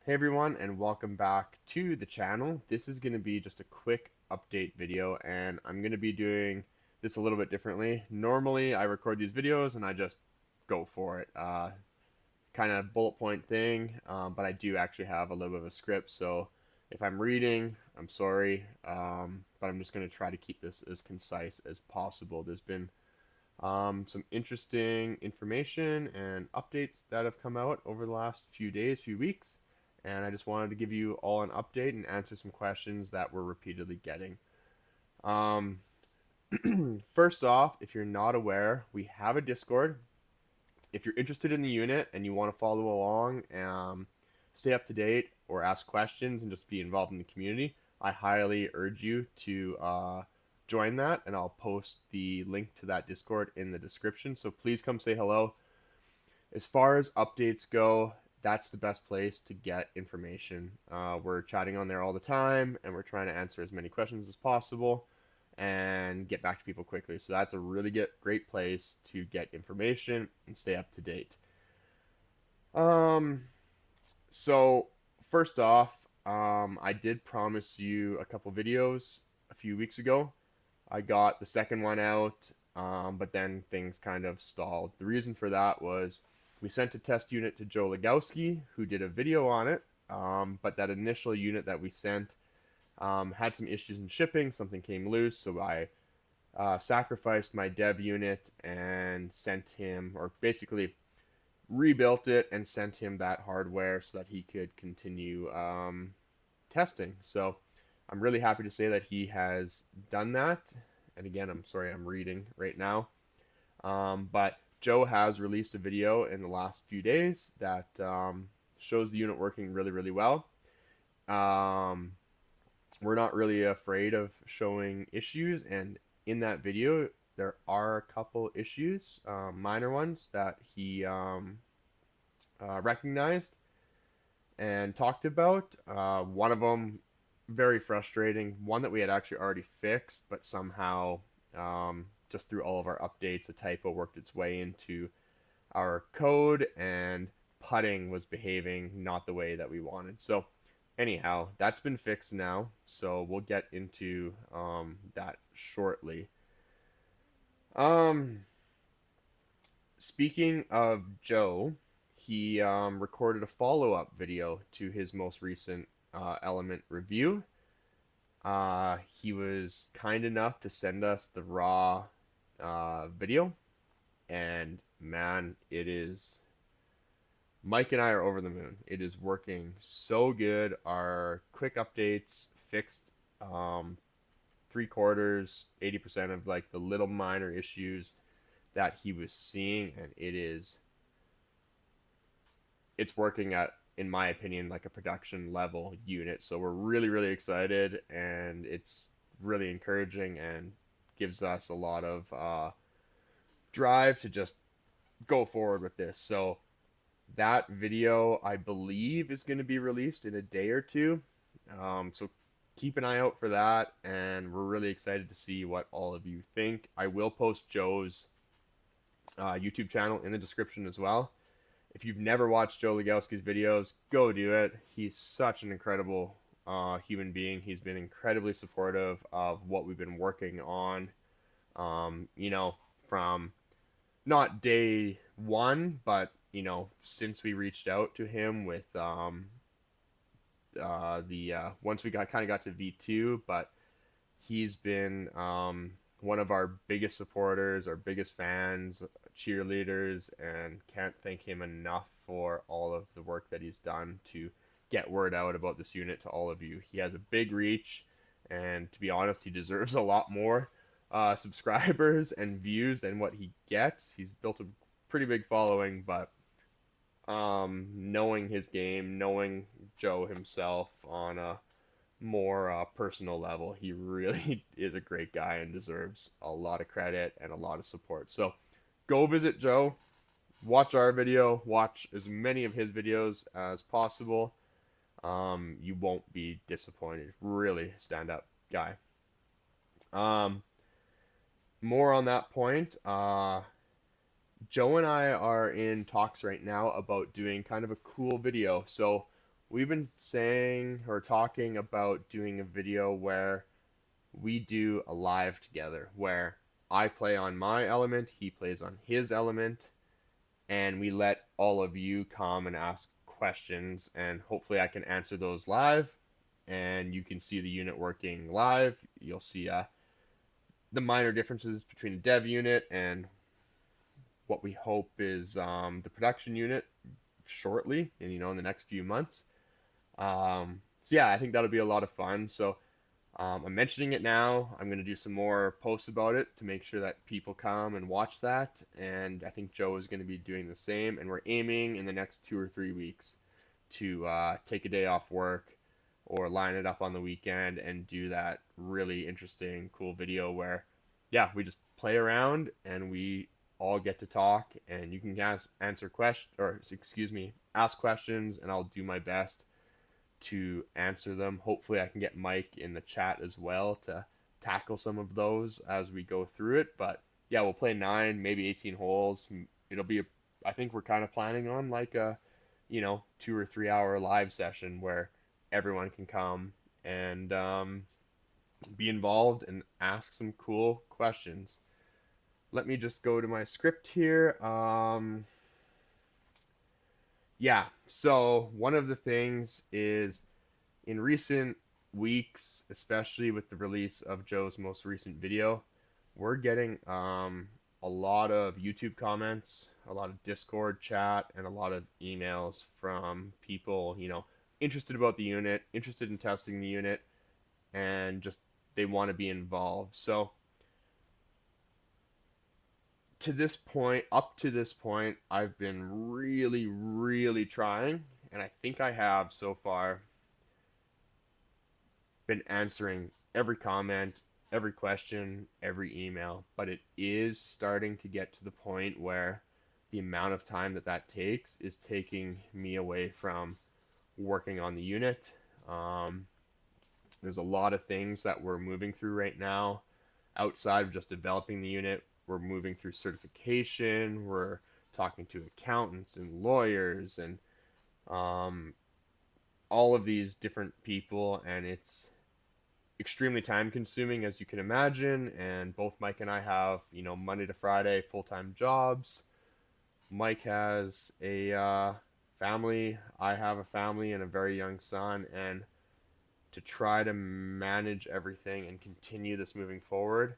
Hey everyone, and welcome back to the channel. This is going to be just a quick update video, and I'm going to be doing this a little bit differently. Normally, I record these videos and I just go for it, kind of bullet point thing, but I do actually have a little bit of a script, so if I'm reading, I'm sorry, but I'm just going to try to keep this as concise as possible. There's been some interesting information and updates that have come out over the last few days, few weeks, and I just wanted to give you all an update and answer some questions that we're repeatedly getting. Um, First off, if you're not aware, we have a Discord. If you're interested in the unit and you want to follow along, stay up to date, or ask questions and just be involved in the community, I highly urge you to join that, and I'll post the link to that Discord in the description. So please come say hello. As far as updates go, that's the best place to get information. We're chatting on there all the time, and we're trying to answer as many questions as possible and get back to people quickly. So that's a really great place to get information and stay up to date. Um, so first off, I did promise you a couple videos a few weeks ago. I got the second one out, but then things kind of stalled. The reason for that was we sent a test unit to Joe Legowski, who did a video on it, but that initial unit that we sent had some issues in shipping. Something came loose, so I sacrificed my dev unit and sent him, or basically rebuilt it and sent him that hardware so that he could continue testing. So I'm really happy to say that he has done that. And again, I'm sorry I'm reading right now. But Joe has released a video in the last few days that shows the unit working really, really well. Um, we're not really afraid of showing issues, and in that video, there are a couple issues, minor ones, that he recognized and talked about. One of them, very frustrating. One that we had actually already fixed, but somehow, just through all of our updates, a typo worked its way into our code, and putting was behaving not the way that we wanted. So, anyhow, that's been fixed now. So we'll get into that shortly. Um, Speaking of Joe, he recorded a follow up video to his most recent Element review. He was kind enough to send us the raw video, and man, it is. Mike and I are over the moon. It is working so good. Our quick updates fixed three quarters, 80% of like the little minor issues that he was seeing, and it's working at, in my opinion, like a production level unit. So we're really, really excited, and it's really encouraging and gives us a lot of drive to just go forward with this. So that video, I believe, is going to be released in a day or two. So keep an eye out for that, and we're really excited to see what all of you think. I will post Joe's YouTube channel in the description as well. If you've never watched Joe Legowski's videos, go do it. He's such an incredible human being. He's been incredibly supportive of what we've been working on. From not day one, but since we reached out to him with the once we got to V2, but he's been one of our biggest supporters, our biggest fans, cheerleaders, and can't thank him enough for all of the work that he's done to get word out about this unit to all of you. He has a big reach, and to be honest, he deserves a lot more subscribers and views than what he gets. He's built a pretty big following, but knowing his game, knowing Joe himself on a more personal level, he really is a great guy and deserves a lot of credit and a lot of support. So go visit Joe, watch our video, watch as many of his videos as possible. You won't be disappointed. Really stand up guy. Um, More on that point. Joe and I are in talks right now about doing kind of a cool video. So we've been saying or talking about doing a video where we do a live together, where I play on my element, he plays on his element, and we let all of you come and ask questions, and hopefully I can answer those live, and you can see the unit working live. You'll see the minor differences between a dev unit and what we hope is the production unit shortly, and in the next few months. So yeah, I think that'll be a lot of fun. So I'm mentioning it now. I'm going to do some more posts about it to make sure that people come and watch that. And I think Joe is going to be doing the same. And we're aiming in the next 2 or 3 weeks to take a day off work or line it up on the weekend and do that really interesting, cool video where, yeah, we just play around and we all get to talk, and you can answer questions, or excuse me, ask questions, and I'll do my best to answer them. Hopefully, I can get Mike in the chat as well to tackle some of those as we go through it. But yeah, we'll play 9, maybe 18 holes. It'll be I think we're kind of planning on like a, 2 or 3 hour live session where everyone can come and be involved and ask some cool questions. Let me just go to my script here. Yeah, so one of the things is in recent weeks, especially with the release of Joe's most recent video, we're getting a lot of YouTube comments, a lot of Discord chat, and a lot of emails from people, interested about the unit, interested in testing the unit, and just they want to be involved. So up to this point, I've been really, really trying, and I think I have so far been answering every comment, every question, every email, but it is starting to get to the point where the amount of time that takes is taking me away from working on the unit. There's a lot of things that we're moving through right now outside of just developing the unit. We're moving through certification. We're talking to accountants and lawyers and all of these different people, and it's extremely time consuming, as you can imagine. And both Mike and I have, Monday to Friday full-time jobs. Mike has a family. I have a family and a very young son, and to try to manage everything and continue this moving forward,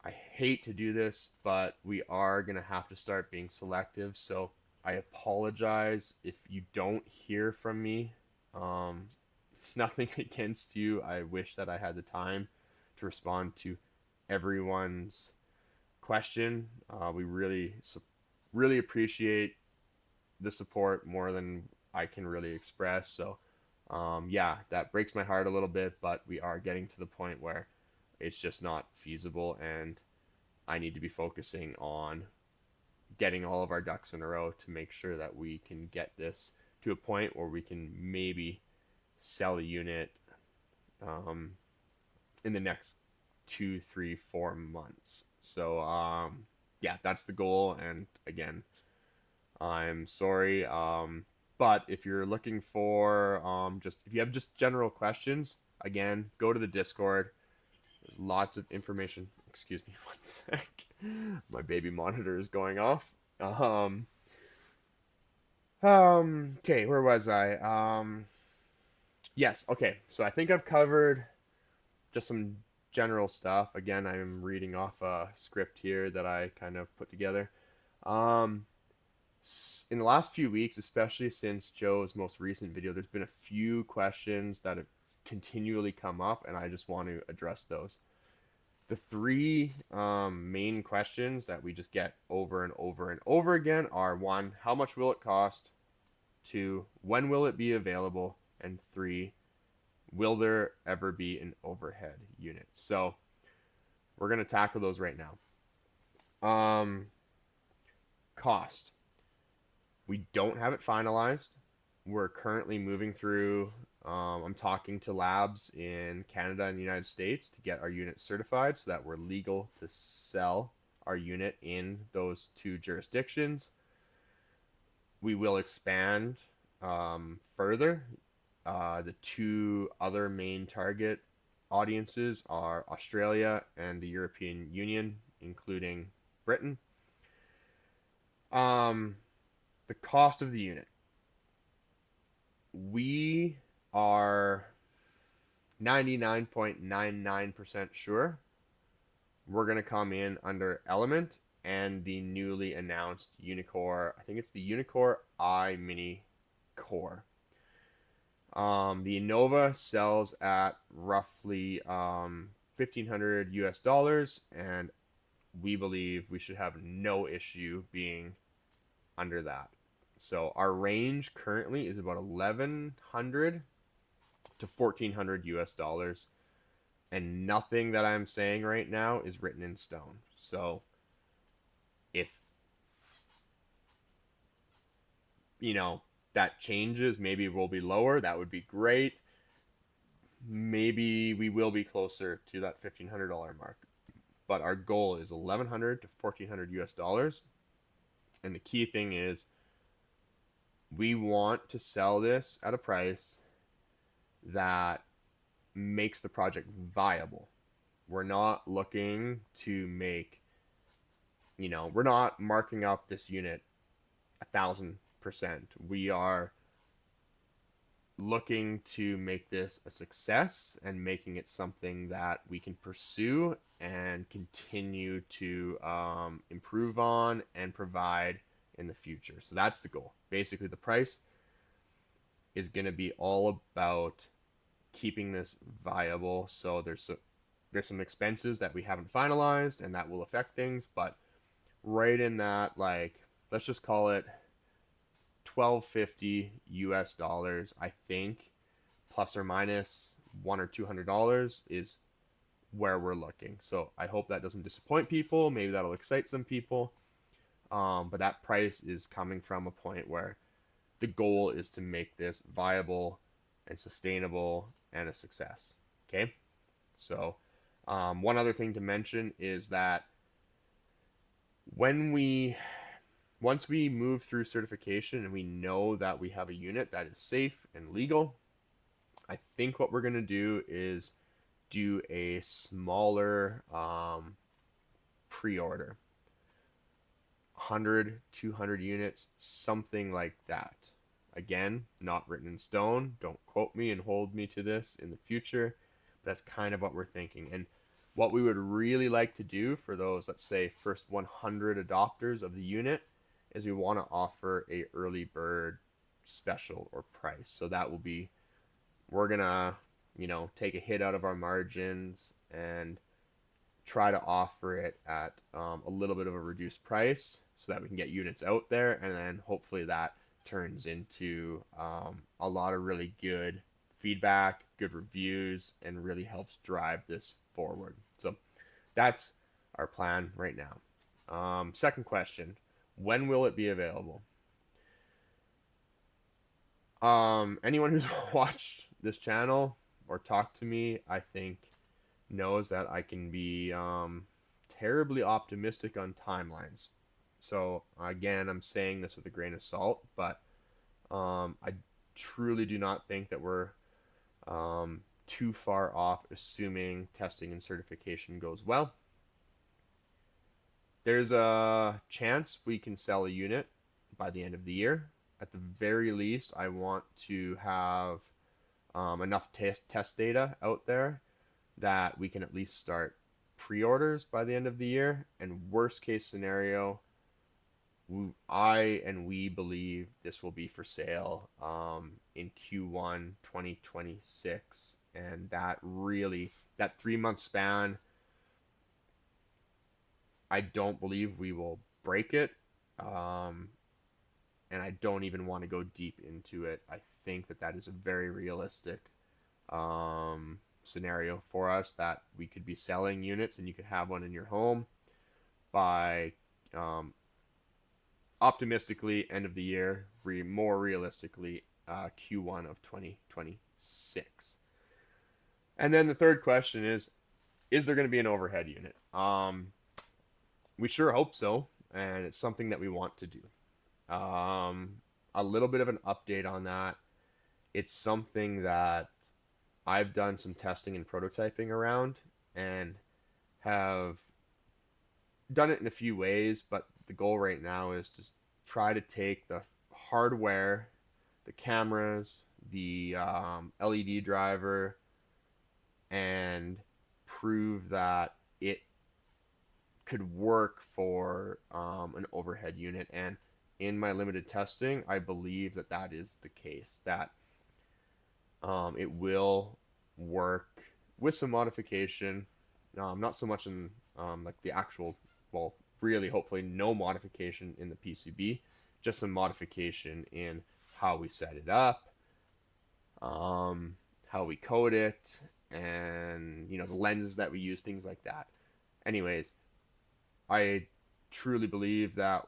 I hate to do this, but we are going to have to start being selective. So I apologize if you don't hear from me. It's nothing against you. I wish that I had the time to respond to everyone's question. We really appreciate the support more than I can really express. So, yeah, that breaks my heart a little bit, but we are getting to the point where it's just not feasible, and I need to be focusing on getting all of our ducks in a row to make sure that we can get this to a point where we can maybe sell a unit in the next 2, 3, 4 months. So yeah, that's the goal. And again, I'm sorry, but if you're looking for if you have just general questions, again, go to the Discord. There's lots of information. Excuse me one sec. My baby monitor is going off. Okay, where was I? Yes, okay. So I think I've covered just some general stuff. Again, I'm reading off a script here that I kind of put together. Um, in the last few weeks, especially since Joe's most recent video, there's been a few questions that have continually come up, and I just want to address those. The three main questions that we just get over and over and over again are: one, how much will it cost? Two, when will it be available? And three, will there ever be an overhead unit? So we're going to tackle those right now. Cost. We don't have it finalized. We're currently moving through. I'm talking to labs in Canada and the United States to get our unit certified so that we're legal to sell our unit in those two jurisdictions. We will expand further. The two other main target audiences are Australia and the European Union, including Britain. Um, the cost of the unit. We are 99.99% sure we're going to come in under Element and the newly announced Unicore. I think it's the Unicore I Mini Core. The Innova sells at roughly 1,500 US dollars, and we believe we should have no issue being under that. So our range currently is about 1,100 to 1,400 US dollars, and nothing that I'm saying right now is written in stone. So if you know that changes, maybe we'll be lower. That would be great. Maybe we will be closer to that $1,500 mark. But our goal is 1,100 to 1,400 US dollars. And the key thing is we want to sell this at a price that makes the project viable. We're not looking to make, we're not marking up this unit 1,000%. We are looking to make this a success and making it something that we can pursue and continue to improve on and provide in the future. So that's the goal. Basically, the price is going to be all about keeping this viable. So there's some expenses that we haven't finalized and that will affect things, but right in that, like, let's just call it 1,250 US dollars, I think, plus or minus $100 or $200 is where we're looking. So I hope that doesn't disappoint people. Maybe that'll excite some people. But that price is coming from a point where the goal is to make this viable and sustainable and a success. Okay. So one other thing to mention is that when we once we move through certification and we know that we have a unit that is safe and legal, I think what we're going to do is do a smaller pre-order. 100, 200 units, something like that. Again, not written in stone. Don't quote me and hold me to this in the future. But that's kind of what we're thinking. And what we would really like to do for those, let's say, first 100 adopters of the unit is we want to offer a early bird special or price. So that will be, we're going to, take a hit out of our margins and try to offer it at a little bit of a reduced price so that we can get units out there, and then hopefully that turns into a lot of really good feedback, good reviews, and really helps drive this forward. So that's our plan right now. Second question, when will it be available? Anyone who's watched this channel or talked to me, I think, knows that I can be terribly optimistic on timelines. So again, I'm saying this with a grain of salt, but I truly do not think that we're too far off, assuming testing and certification goes well. There's a chance we can sell a unit by the end of the year. At the very least, I want to have enough test data out there that we can at least start pre-orders by the end of the year. And worst case scenario, we believe this will be for sale in Q1 2026. And that 3-month span, I don't believe we will break it. And I don't even want to go deep into it. I think that is a very realistic scenario for us, that we could be selling units and you could have one in your home by optimistically end of the year, more realistically Q1 of 2026. And then the third question is there going to be an overhead unit? We sure hope so, and it's something that we want to do. a little bit of an update on that. It's something that I've done some testing and prototyping around and have done it in a few ways, but the goal right now is to try to take the hardware, the cameras, the LED driver, and prove that it could work for an overhead unit. And in my limited testing, I believe that that is the case, that it will work with some modification, not so much in like the actual, well, really hopefully no modification in the PCB, just some modification in how we set it up, how we code it, and the lenses that we use, things like that. Anyways, I truly believe that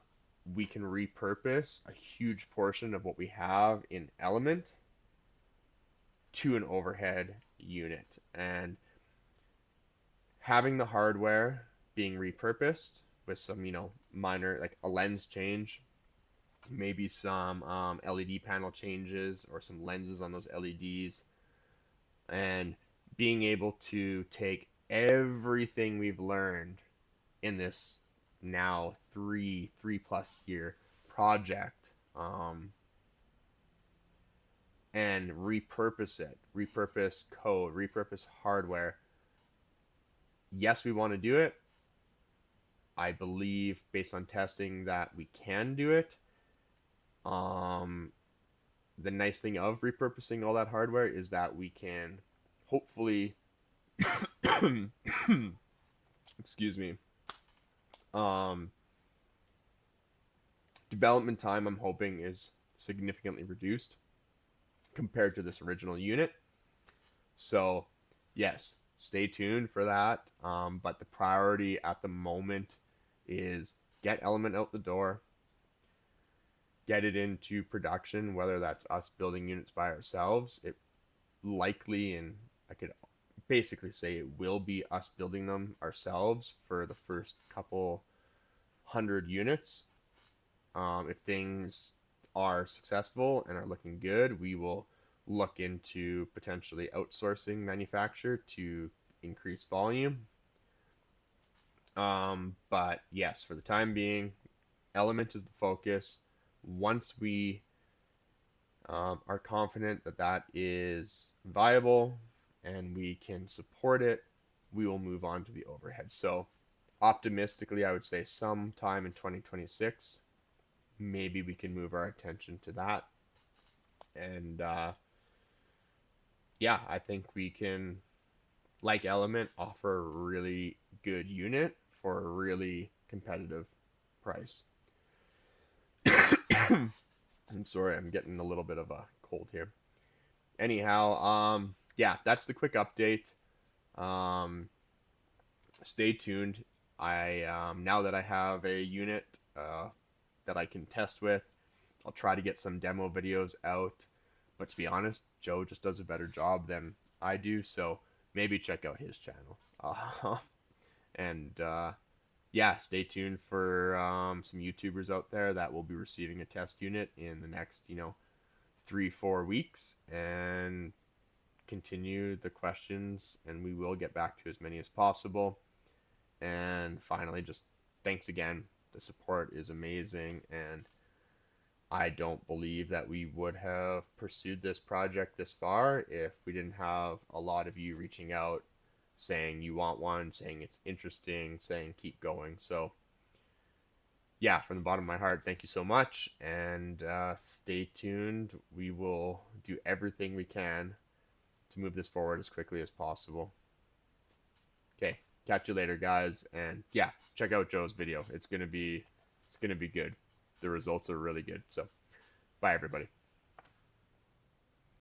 we can repurpose a huge portion of what we have in Element to an overhead unit, and having the hardware being repurposed with some minor, like a lens change, maybe some LED panel changes or some lenses on those LEDs, and being able to take everything we've learned in this now three plus year project, and repurpose it, repurpose code, repurpose hardware. Yes, we want to do it. I believe, based on testing, that we can do it. The nice thing of repurposing all that hardware is that we can hopefully excuse me, um, development time, I'm hoping, is significantly reduced compared to this original unit. So yes, stay tuned for that. But the priority at the moment is get Element out the door, get it into production, whether that's us building units by ourselves. It likely, and I could basically say it will be us building them ourselves for the first couple hundred units. If things are successful and are looking good, we will look into potentially outsourcing manufacture to increase volume. But yes, for the time being, Element is the focus. Once we are confident that that is viable and we can support it, we will move on to the overhead. So optimistically, I would say sometime in 2026, maybe we can move our attention to that. And yeah, I think we can, like Element, offer a really good unit for a really competitive price. I'm sorry, I'm getting a little bit of a cold here. Anyhow, yeah, that's the quick update. Um, Stay tuned. I Now that I have a unit that I can test with, I'll try to get some demo videos out. But to be honest, Joe just does a better job than I do, so maybe check out his channel. And yeah, stay tuned for some YouTubers out there that will be receiving a test unit in the next 3-4 weeks, and continue the questions, and we will get back to as many as possible. And finally, just thanks again. The support is amazing, and I don't believe that we would have pursued this project this far if we didn't have a lot of you reaching out, saying you want one, saying it's interesting, saying keep going. So yeah, from the bottom of my heart, thank you so much, and stay tuned. We will do everything we can to move this forward as quickly as possible. Okay, catch you later, guys, and yeah, check out Joe's video. It's gonna be good. The results are really good. So bye, everybody.